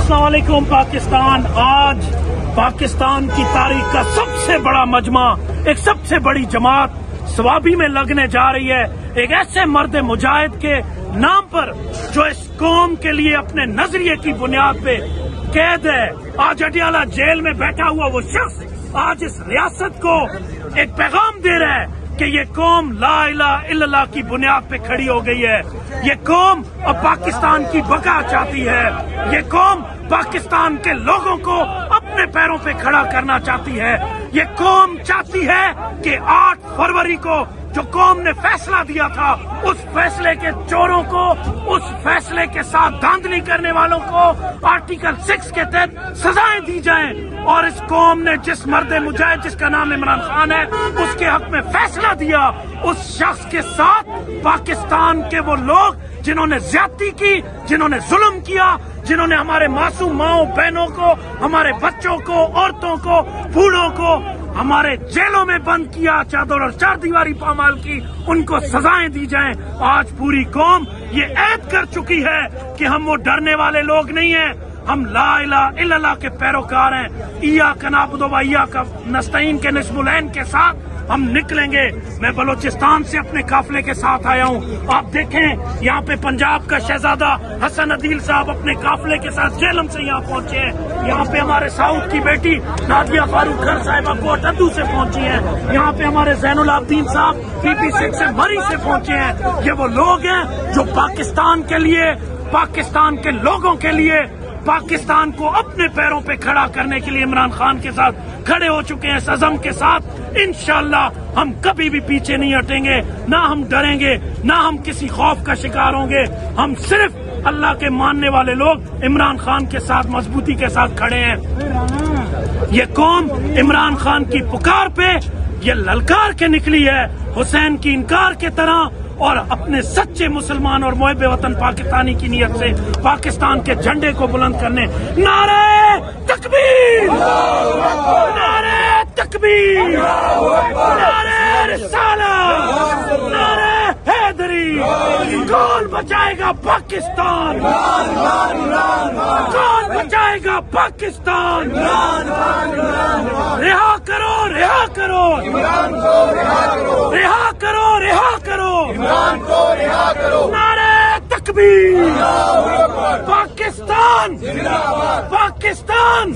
अस्सलाम वालेकुम पाकिस्तान। आज पाकिस्तान की तारीख का सबसे बड़ा मजमा, एक सबसे बड़ी जमात स्वाबी में लगने जा रही है। एक ऐसे मर्द मुजाहिद के नाम पर जो इस कौम के लिए अपने नजरिए की बुनियाद पे कैद है। आज अडियाला जेल में बैठा हुआ वो शख्स आज इस रियासत को एक पैगाम दे रहा है कि ये कौम ला इलाहा इल्लल्लाह की बुनियाद पे खड़ी हो गई है। ये कौम अब पाकिस्तान की बका चाहती है। ये कौम पाकिस्तान के लोगों को अपने पैरों पे खड़ा करना चाहती है। ये कौम चाहती है कि 8 फरवरी को जो कौम ने फैसला दिया था, उस फैसले के चोरों को, उस फैसले के साथ धांधली करने वालों को आर्टिकल 6 के तहत सजाएं दी जाएं। और इस कौम ने जिस मर्द मुजाहिद जिसका नाम इमरान खान है, उसके हक में फैसला दिया, उस शख्स के साथ पाकिस्तान के वो लोग जिन्होंने ज्यादती की, जिन्होंने जुल्म किया, जिन्होंने हमारे मासूम माओ बहनों को, हमारे बच्चों को, औरतों को, बूढ़ों को हमारे जेलों में बंद किया, चादर और चार दीवारी पामाल की, उनको सजाएं दी जाएं। आज पूरी कौम ये ऐद कर चुकी है कि हम वो डरने वाले लोग नहीं हैं। हम ला इलाहा इल्लल्लाह के पैरोकार हैं। इय्याका नअबुदु व इय्याका नस्तईन के निस्बुलैन के साथ हम निकलेंगे। मैं बलोचिस्तान से अपने काफिले के साथ आया हूँ। आप देखें यहाँ पे पंजाब का शहजादा हसन अदील साहब अपने काफिले के साथ जेलम से यहाँ पहुँचे हैं। यहाँ पे हमारे साउथ की बेटी नादिया फारूक घर साहिबा कोटद्दू से पहुँची हैं। यहाँ पे हमारे ज़ैनुल आबदीन साहब PP6 से मरी से पहुँचे हैं। ये वो लोग हैं जो पाकिस्तान के लिए, पाकिस्तान के लोगों के लिए, पाकिस्तान को अपने पैरों पे खड़ा करने के लिए इमरान खान के साथ खड़े हो चुके हैं। सज़म के साथ इंशाअल्लाह हम कभी भी पीछे नहीं हटेंगे, ना हम डरेंगे, ना हम किसी खौफ का शिकार होंगे। हम सिर्फ अल्लाह के मानने वाले लोग इमरान खान के साथ मजबूती के साथ खड़े हैं। ये कौम इमरान खान की पुकार पे ये ललकार के निकली है, हुसैन की इनकार के तरह, और अपने सच्चे मुसलमान और मुहिब वतन पाकिस्तानी की नियत से पाकिस्तान के झंडे को बुलंद करने नारे तकबीर, नारे तकबीर, नारे रिसालत, नारे हैदरी। कौन बचाएगा पाकिस्तान? कौन बचाएगा पाकिस्तान? रिहा करो, रिहा करो, रिहा करो, रिहा करो, नारे तकबीर। पाकिस्तान, पाकिस्तान।